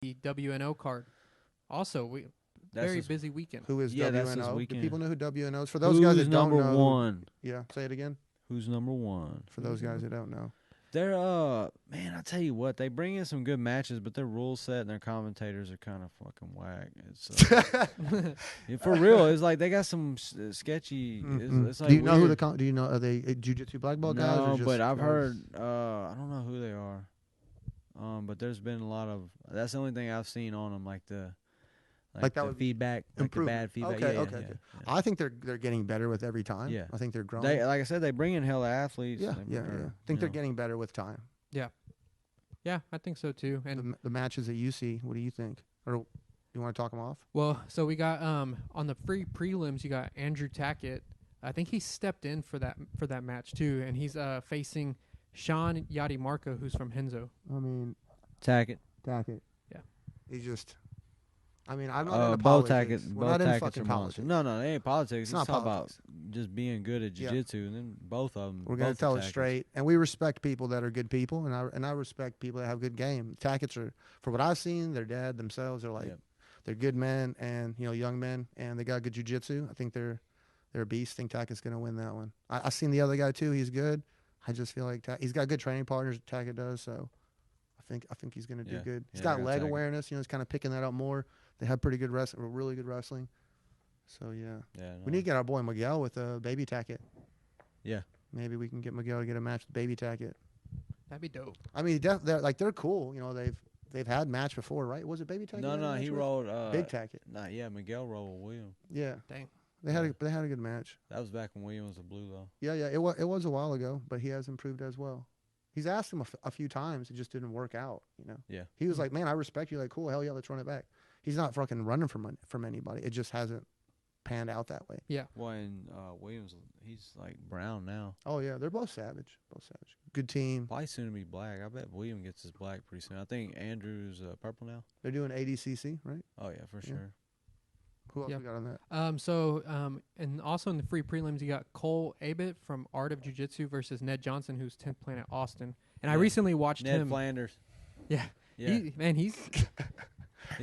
the WNO card. Also, very busy weekend. Who is That's this WNO? Do weekend. people know who WNO is? For those guys that don't know. Who's number one? Yeah, say it again. Who's number one? For those guys that don't know. They're man, I tell you what, they bring in some good matches, but their rule set and their commentators are kind of fucking whack. It's for real. It's like they got some sketchy. It's like do you know weird. do you know are they jiu-jitsu black belt guys? No, Or just but I've guys? heard. I don't know who they are. But there's been a lot of. That's the only thing I've seen on them, like the feedback, like the bad feedback. Okay. I think they're getting better with every time. Yeah, I think they're growing. Like I said, they bring in hella athletes. Yeah. I think they're getting better with time. Yeah, I think so too. And the matches that you see, what do you think? Or you want to talk them off? well, so we got on the free prelims, you got Andrew Tackett. I think he stepped in for that match too, and he's facing Sean Yadimarco, who's from Henzo. I mean, Tackett. Yeah. He's just. I mean, I'm not into Bo politics. Tackett. We're Bo not in Tackett's fucking a politics. monster. No, it ain't politics. It's not talking politics. about just being good at jiu-jitsu, and then both of them. We're going to tell it straight, and we respect people that are good people, and I respect people that have good game. Tackets are, for what I've seen, their dad themselves are like, they're good men and young men, and they got good jiu-jitsu. I think they're a beast. I think Tackett's going to win that one. I've seen the other guy too. He's good. I just feel like he's got good training partners. Tackett does, so I think he's going to do good. He's got leg awareness. He's kind of picking that up more. They have pretty good wrestling, really good wrestling. So we need to get our boy Miguel with Baby Tackett. Yeah, maybe we can get Miguel to get a match with Baby Tackett. That'd be dope. I mean, they're cool. They've had match before, right? Was it Baby Tackett? No, he rolled Big Tackett. Miguel rolled William. Yeah, dang. They had a good match. That was back when William was a blue though. Yeah, it was a while ago, but he has improved as well. He's asked him a few times. It just didn't work out. Yeah. He was like, "Man, I respect you." Like, cool, hell yeah, let's run it back. He's not fucking running from anybody. It just hasn't panned out that way. Yeah. Well, and Williams, he's like brown now. Oh yeah, they're both savage. Good team. Probably soon to be black. I bet William gets his black pretty soon. I think Andrew's purple now. They're doing ADCC, right? Oh yeah, for sure. Who else we got on that? And also in the free prelims, you got Cole Abott from Art of Jiu-Jitsu versus Ned Johnson, who's 10th Planet Austin. And I recently watched Ned him. Flanders. Yeah. He's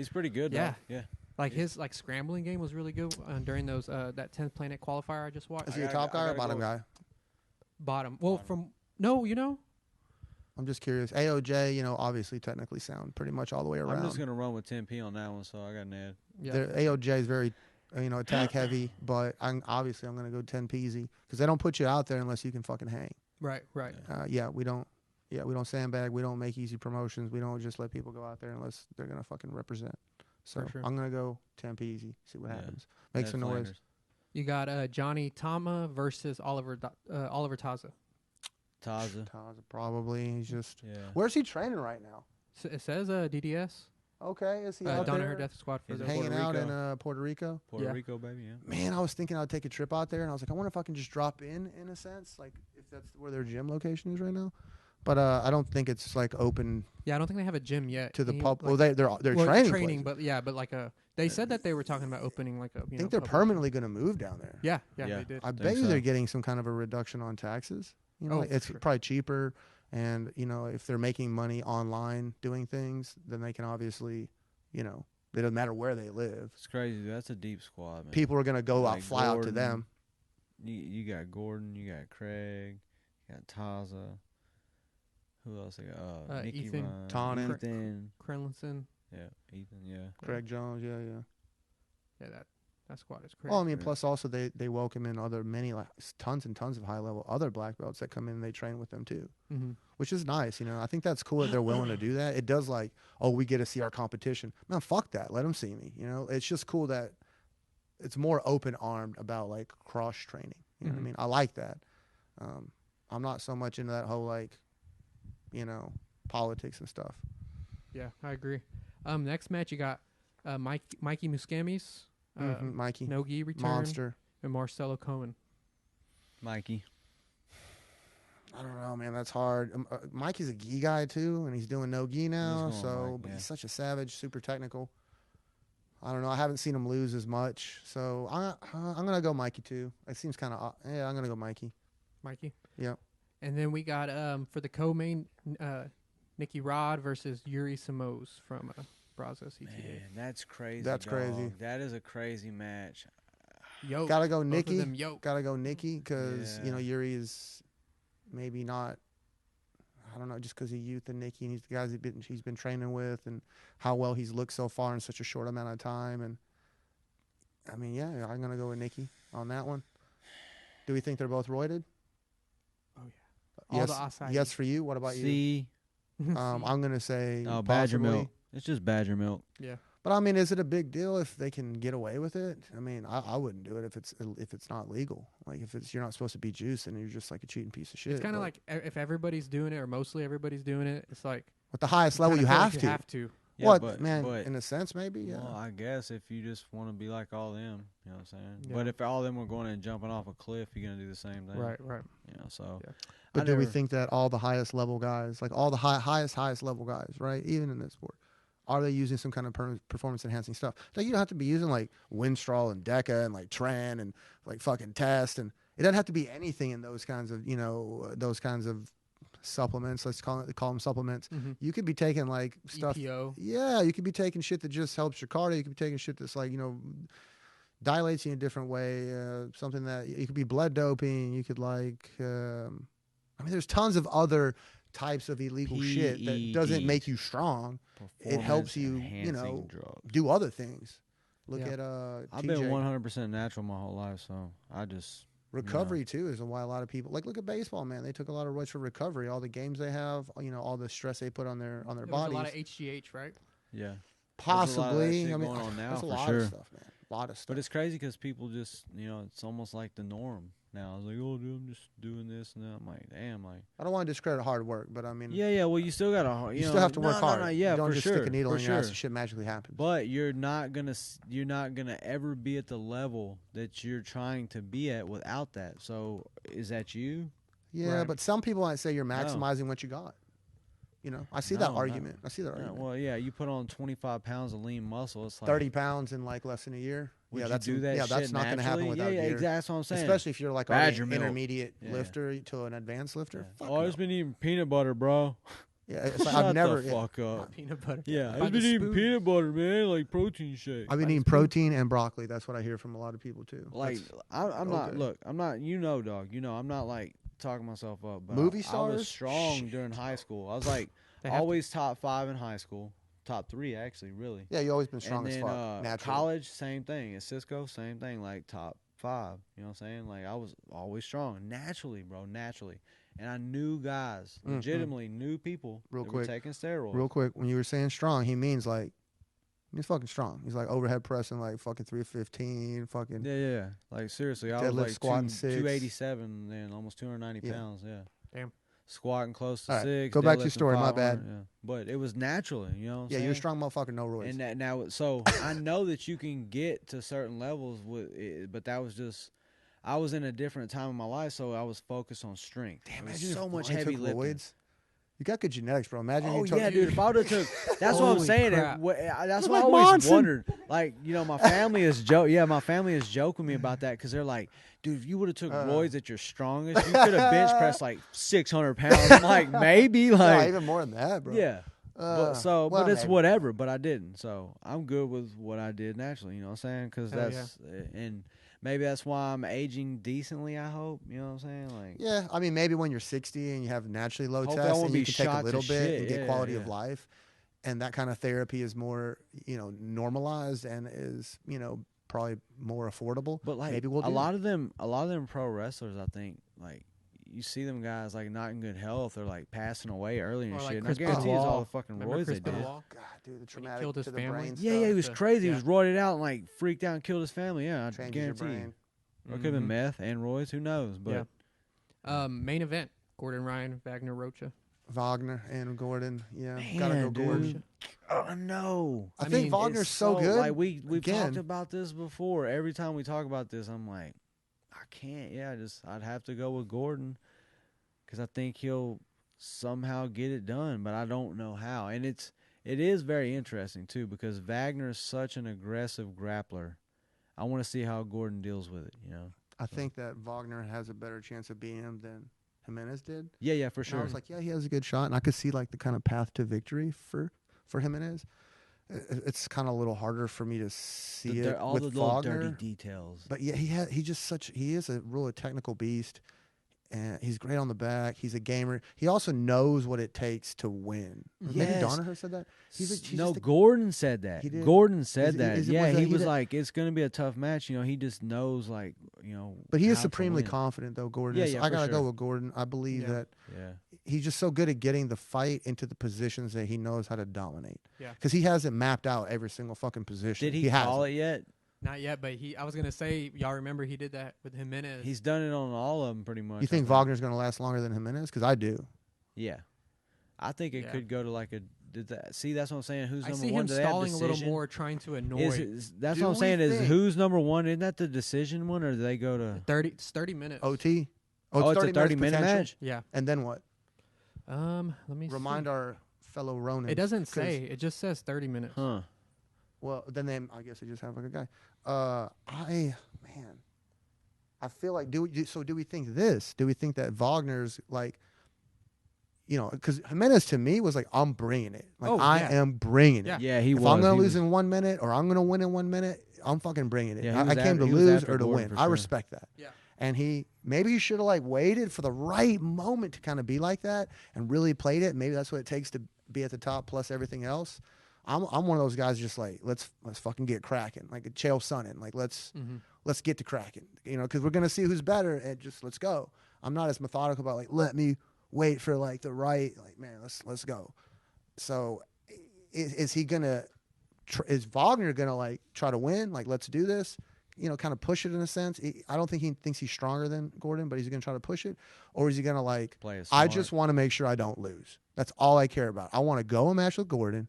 pretty good. Yeah. Though. Yeah. Like his scrambling game was really good during those that 10th Planet qualifier I just watched. Is he a top guy or bottom guy? Bottom. Well, I'm just curious. AOJ, obviously technically sound pretty much all the way around. I'm just gonna run with 10P on that one, so I got Ned. Yeah. AOJ is very, attack heavy, but I'm gonna go 10 peasy because they don't put you out there unless you can fucking hang. Right. We don't sandbag. We don't make easy promotions. We don't just let people go out there unless they're gonna fucking represent. So sure. I'm gonna go 10 peasy. See what happens. Make some noise. You got Johnny Tama versus Oliver Taza. Taza probably. He's just. Yeah. Where's he training right now? It says DDS. Okay, is he out Danaher there? Death Squad for hanging out in Puerto Rico? Puerto Rico, baby, yeah. Man, I was thinking I'd take a trip out there, and I was like, I wonder if I can just drop in a sense, like if that's where their gym location is right now. But I don't think it's like open. Yeah, I don't think they have a gym yet to the pub. Well, they're training, but like a. They said that they were talking about opening like a. I think they're permanently going to move down there. Yeah, they did. I bet you they're getting some kind of a reduction on taxes. It's probably cheaper, and if they're making money online doing things, then they can obviously, it doesn't matter where they live. It's crazy. That's a deep squad, man. People are going to go fly out to them. You got Gordon, you got Craig, you got Taza. Who else? They got Nicky Ethan, Ryan, Ethan, Krellinson. Yeah, Ethan. Yeah, Craig Jones. Yeah. That squad is crazy. Well, I mean, plus also they welcome in tons and tons of high level other black belts that come in and they train with them too, which is nice. I think that's cool that they're willing to do that. It does we get to see our competition. Man, fuck that. Let them see me. It's just cool that it's more open armed about cross training. You know what I mean? I like that. I'm not so much into that whole politics and stuff. Yeah, I agree. Next match you got Mikey Muscamis. Mikey. No gi return. Monster. And Marcelo Cohen. Mikey. I don't know, man. That's hard. Mikey's a gi guy too, and he's doing no gi now. But he's such a savage, super technical. I don't know. I haven't seen him lose as much, so I'm gonna go Mikey too. It seems kind of I'm gonna go Mikey. Mikey. Yeah. And then we got for the co-main, Nicky Rod versus Yuri Samos from Brazos ETA. Man, that's crazy. That's dog. crazy. That is a crazy match. Yo, Gotta go both of Nikki. them yoked. Gotta go Nikki because Yeah. Yuri is maybe not. I don't know, just because of youth and Nikki and he's the guys he's been training with and how well he's looked so far in such a short amount of time. And I mean, yeah, I'm gonna go with Nikki on that one. Do we think they're both roided? Oh yeah. Yes, All the acai. yes for you. What about you? See, I'm gonna say badger possibly. milk. It's just badger milk. Yeah. But I mean, is it a big deal if they can get away with it? I mean, I wouldn't do it if it's not legal. Like if you're not supposed to be juicing and you're just like a cheating piece of shit. It's kind of like if everybody's doing it or mostly everybody's doing it, it's like at the highest level kinda you feel have like to. You have to. Yeah, What but, man? But, in a sense, maybe. Yeah. Well, I guess if you just want to be like all them, you know what I'm saying. Yeah. But if all them were going and jumping off a cliff, you're gonna do the same thing. Right. You know, so. Yeah. But I do we never- think that all the highest level guys, like all the highest level guys, right? Even in this sport, are they using some kind of performance enhancing stuff? Like you don't have to be using like Winstrol and Deca and like Tren and like fucking Test, and it doesn't have to be anything in those kinds of those kinds of supplements. Let's call them supplements. Mm-hmm. You could be taking like stuff. EPO. Yeah, you could be taking shit that just helps your cardio. You could be taking shit that's like dilates you in a different way. Something that you could be blood doping. You could like. I mean, there's tons of other types of illegal shit that doesn't make you strong. It helps you, Performance-enhancing drugs. do other things. Look Yeah. at I've TJ. been 100% natural my whole life, so I just Recovery too is why a lot of people look at baseball, man. They took a lot of roids for recovery. All the games they have, all the stress they put on their There was bodies. a lot of HGH, right? yeah. Possibly, shit I mean, going on now that's a for lot sure. of stuff, man. A lot of stuff. But it's crazy because people just, it's almost like the norm now. I was like, oh, dude, I'm just doing this and that. I'm like, damn, like. I don't want to discredit hard work, but I mean, Yeah. Well, you still gotta, you still have to work hard. Yeah, you don't for just sure. stick a needle for in your ass sure. and shit magically happens. But you're not gonna ever be at the level that you're trying to be at without that. So is that you? Yeah, Right. but some people might say you're maximizing what you got. I see that No, argument. I see that Yeah, argument. well, yeah, you put on 25 pounds of lean muscle. It's like 30 pounds in like less than a year. Would Yeah, you that's do that. that's shit not going to happen naturally? without Yeah, gear. exactly. That's what I'm saying. Especially if you're like already Badger an milk. intermediate Yeah. lifter to an advanced lifter. Yeah. Fuck Oh, I've no. been eating peanut butter, bro. Yeah, it's like Shut I've never. the fuck up. Peanut butter. Yeah, By I've the been eating spoon. peanut butter, man, like protein shake. I've been by the eating spoon. protein and broccoli. That's what I hear from a lot of people too. Like That's- I'm not. okay. Look, I'm not. Dog. I'm not like talking myself up. But Movie I stars? was strong during high school. I was like They have to- always top 5 in high school. Top 3 actually, really. yeah, you always been strong And as then fuck. Naturally. college, same thing. At Cisco, same thing. Like top 5. You know what I'm saying? Like I was always strong naturally, bro. Naturally. And I knew guys, legitimately knew people Real that were quick. taking steroids. Real quick, when you were saying strong, he means like he's fucking strong. He's like overhead pressing like fucking 315, fucking. Yeah. Like seriously, I Deadlift, was like squatting 6. 287, then almost 290 Yeah. pounds. Yeah. Damn. Squatting close to All right, 6. go back to your deadlifting story, my 500, bad. Yeah. But it was naturally, you know what I'm Yeah, saying? you're a strong motherfucker, no roids. And that now, so I know that you can get to certain levels with it, but that was just, I was in a different time in my life, so I was focused on strength. Damn, There was imagine so if much Ronnie heavy took lifting. roids. You got good genetics, bro. Imagine Oh you took. yeah, dude! If I would have took, that's what I'm Holy saying. crap. That's Look why I like always Monson. wondered. Like, my family is joke. Yeah, my family is joking me about that because they're like, dude, if you would have took roids at your strongest, you could have bench pressed like 600 pounds. I'm like, maybe, No, like, even more than that, bro. yeah. But well, but it's maybe. whatever. But I didn't, so I'm good with what I did naturally. You know what I'm saying? Because Hell that's and maybe that's why I'm aging decently. I hope. You know what I'm saying? Like, Yeah, I mean, maybe when you're 60 and you have naturally low Hopefully I tests won't and be you can take a shot to little bit shit. and get Yeah, quality of yeah. life, and that kind of therapy is more, normalized and is, probably more affordable. But like maybe we'll do a lot of them pro wrestlers, I think, like you see them guys like not in good health or like passing away early and Or like shit. And I Chris guarantee it's all Benoit. the fucking Remember roids Chris they did. Benoit? God, dude, the When he traumatic killed his to the family? brain Yeah, stuff. he was stuff. crazy. He Yeah. was roided out and like freaked out and killed his family. Yeah, I Changes your guarantee. brain. Or it could have been Mhm. meth and roids. Who knows? But Main event: Gordon Ryan, Vagner Rocha. Wagner and Gordon, yeah, Man, gotta go dude. Gordon. oh no. I I think mean, Wagner's It's so good. Like we've Again. talked about this before. Every time we talk about this, I'm like, I can't. Yeah, I'd have to go with Gordon because I think he'll somehow get it done, but I don't know how. And it is very interesting too because Wagner is such an aggressive grappler. I want to see how Gordon deals with it. I think that Wagner has a better chance of beating him than Jimenez did. Yeah, for And I sure. was like, yeah, he has a good shot, and I could see like the kind of path to victory for Jimenez. it's kind of a little harder for me to see it all with the little Wagner. dirty details. But yeah, he is a really technical beast, and he's great on the back. He's a gamer. He also knows what it takes to win. Maybe Yes. Donaher said that. Gordon said that. He did? Gordon said that. Is it- Yeah, was that- he he was did- like, it's going to be a tough match. You know, he just knows, like, you know. But he is how to supremely win. confident, though. Gordon. Yeah, is. yeah, I for gotta sure. go with Gordon. I believe Yeah. that Yeah. he's just so good at getting the fight into the positions that he knows how to dominate. Yeah. Because he hasn't mapped out every single fucking position. Did he call hasn't. it yet? Not yet, but I was gonna say, y'all remember he did that with Jimenez. He's done it on all of them pretty much. You think Wagner's going to last longer than Jimenez? Because I do. Yeah. I think it Yeah. could go to like a. See, that's what I'm saying. Who's I number see one? him Do they have stalling a little decision? more, trying to annoy. That's Do what I'm we saying. Is think- who's number one? Isn't that the decision one, or do they go to? 30 minutes. OT? Oh, it's a 30 30-minute potential? match. Yeah. And then what? Let me Remind see. our fellow Ronins. It doesn't 'cause- say. It just says 30 minutes. Huh? Well, then I guess they just have like a guy. I feel like do we think this? Do we think that Wagner's like, you know, because Jimenez to me was like, I'm bringing it. Like Oh, I yeah. am bringing it. Yeah. Yeah, he If was. I'm gonna He lose was- in 1 minute or I'm gonna win in 1 minute, I'm fucking bringing it. Yeah, he I was came to he was lose after or to Gordon win. for I sure. respect that. Yeah. And maybe he should have like waited for the right moment to kind of be like that and really played it. Maybe that's what it takes to be at the top plus everything else. I'm one of those guys just like let's fucking get cracking, like a Chael Sonnen. Like let's get to cracking, you know, because we're gonna see who's better and just let's go. I'm not as methodical about like let me wait for like the right, like man, let's go. So is he gonna? Is Wagner gonna like try to win? Like let's do this. You know, kind of push it in a sense. I don't think he thinks he's stronger than Gordon, but he's going to try to push it. Or is he going to like, Play it I smart. just want to make sure I don't lose. That's all I care about. I want to go a match with Gordon.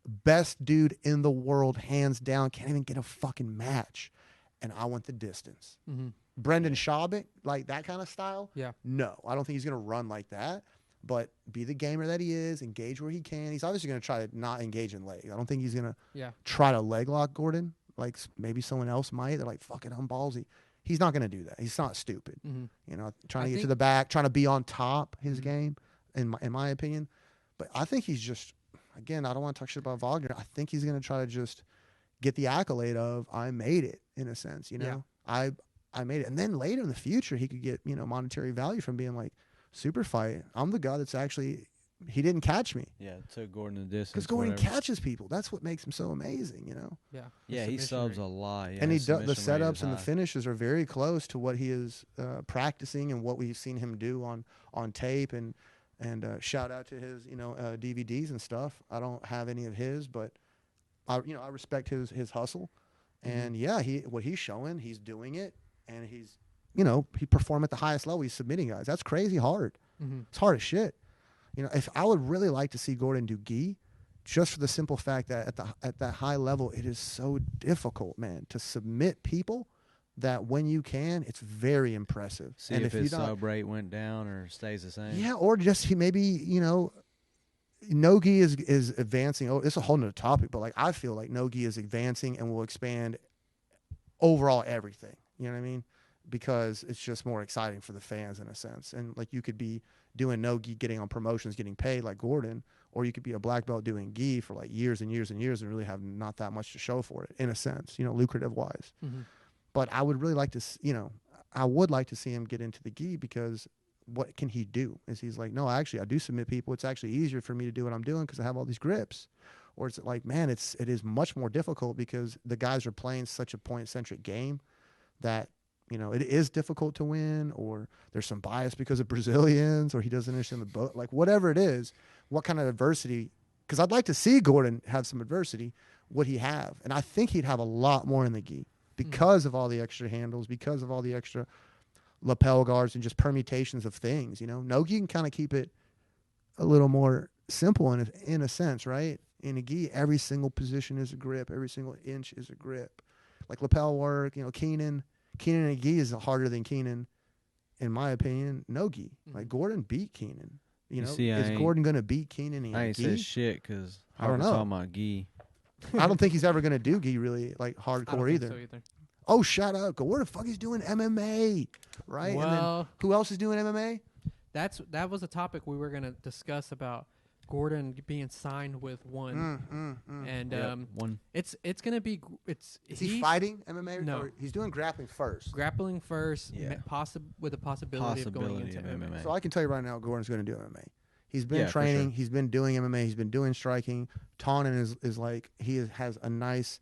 Best dude in the world, hands down. Can't even get a fucking match. And I want the distance. Mm-hmm. Brendan Schaub, like that kind of style? Yeah. No, I don't think he's going to run like that. But be the gamer that he is, engage where he can. He's obviously going to try to not engage in leg. I don't think he's going to try to leg lock Gordon. Like maybe someone else might. They're like, fuck it, I'm ballsy. He's not going to do that. He's not stupid. Mm-hmm. You know, trying to get to the back, trying to be on top his game, in my opinion. But I think he's just, again, I don't want to talk shit about Wagner. I think he's going to try to just get the accolade of, I made it, in a sense, you know? I made it. And then later in the future, he could get, you know, monetary value from being like, super fight. I'm the guy that's actually, he didn't catch me. Yeah, took Gordon the distance. Because Gordon whatever. catches people. That's what makes him so amazing, you know? Yeah. Yeah, he subs a lot. Yeah, and his the submission rate is setups and the high. finishes are very close to what he is practicing and what we've seen him do on tape. And shout out to his, you know, DVDs and stuff. I don't have any of his, but I respect his hustle. And yeah, what he's showing, he's doing it, and he's, you know, he performed at the highest level. He's submitting guys. That's crazy hard. Mm-hmm. It's hard as shit. You know, if I would really like to see Gordon do gi, just for the simple fact that at that high level, it is so difficult, man, to submit people that when you can, it's very impressive. See and if his you don't, sub rate went down or stays the same. yeah, or just he maybe, you know, no gi is advancing. Oh, it's a whole nother topic, but like I feel like no gi is advancing and will expand overall everything. You know what I mean? Because it's just more exciting for the fans in a sense. And like you could be doing no gi, getting on promotions, getting paid like Gordon, or you could be a black belt doing gi for like years and years and years and really have not that much to show for it in a sense, you know, lucrative wise. Mm-hmm. But I would really like to, you know, I would like to see him get into the gi because what can he do? Is he's like, no, actually I do submit people. It's actually easier for me to do what I'm doing because I have all these grips. Or it's like, man, it is much more difficult because the guys are playing such a point-centric game that, you know, it is difficult to win, or there's some bias because of Brazilians, or he doesn't understand the boat. Like, whatever it is, what kind of adversity, because I'd like to see Gordon have some adversity, would he have? And I think he'd have a lot more in the gi because of all the extra handles, because of all the extra lapel guards and just permutations of things, you know? No gi can kind of keep it a little more simple in a sense, right? In a gi, every single position is a grip. Every single inch is a grip. Like lapel work, you know, Keenan in a gi is harder than Keenan, in my opinion, no gi. Like Gordon beat Keenan. You know, is Gordon going to beat Keenan in I a ain't gi? said shit because I don't know. talking about gi. I don't think he's ever going to do gi really like hardcore either. So either. Oh, shout out. Where the fuck he's doing MMA, right? Well, and then who else is doing MMA? that was a topic we were gonna discuss about Gordon being signed with one, and one. it's gonna be Is he fighting MMA? No. Or he's doing grappling first. grappling first, Yeah. with the possibility of going into Possibility of MMA. MMA. So I can tell you right now, Gordon's going to do MMA. He's been Yeah, for training. sure. He's been doing MMA. He's been doing striking. Tannen is like has a nice,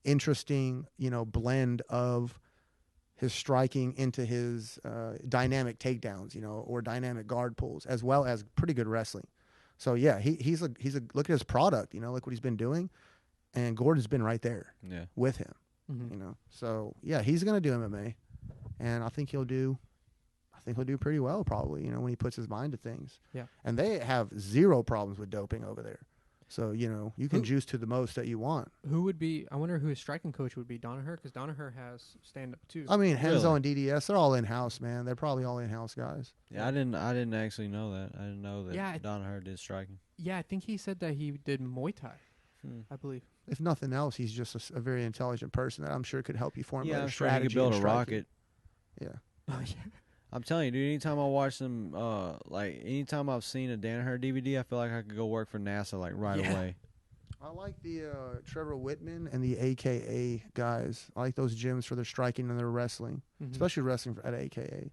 interesting blend of his striking into his dynamic takedowns, or dynamic guard pulls, as well as pretty good wrestling. So yeah, he's a look at his product. Look what he's been doing, and Gordon's been right there with him. Mhm. So yeah, he's going to do MMA, and I think he'll do pretty well probably, when he puts his mind to things. Yeah. And they have zero problems with doping over there. So, you can juice to the most that you want. Who would be? I wonder who his striking coach would be. Donaher, because Donaher has stand up too. I mean, Henzo Really? and DDS, they're all in-house, man. They're probably all in-house guys. Yeah, I didn't actually know that. I didn't know that Yeah, Donaher did striking. Yeah, I think he said that he did Muay Thai. I believe. If nothing else, he's just a very intelligent person that I'm sure could help you formulate Yeah, a I'm sure he strategy could build in a striking. rocket. Yeah. Oh yeah. I'm telling you, dude, anytime I watch them, anytime I've seen a Danaher DVD, I feel like I could go work for NASA, right away. I like the Trevor Whitman and the AKA guys. I like those gyms for their striking and their wrestling, especially wrestling at AKA.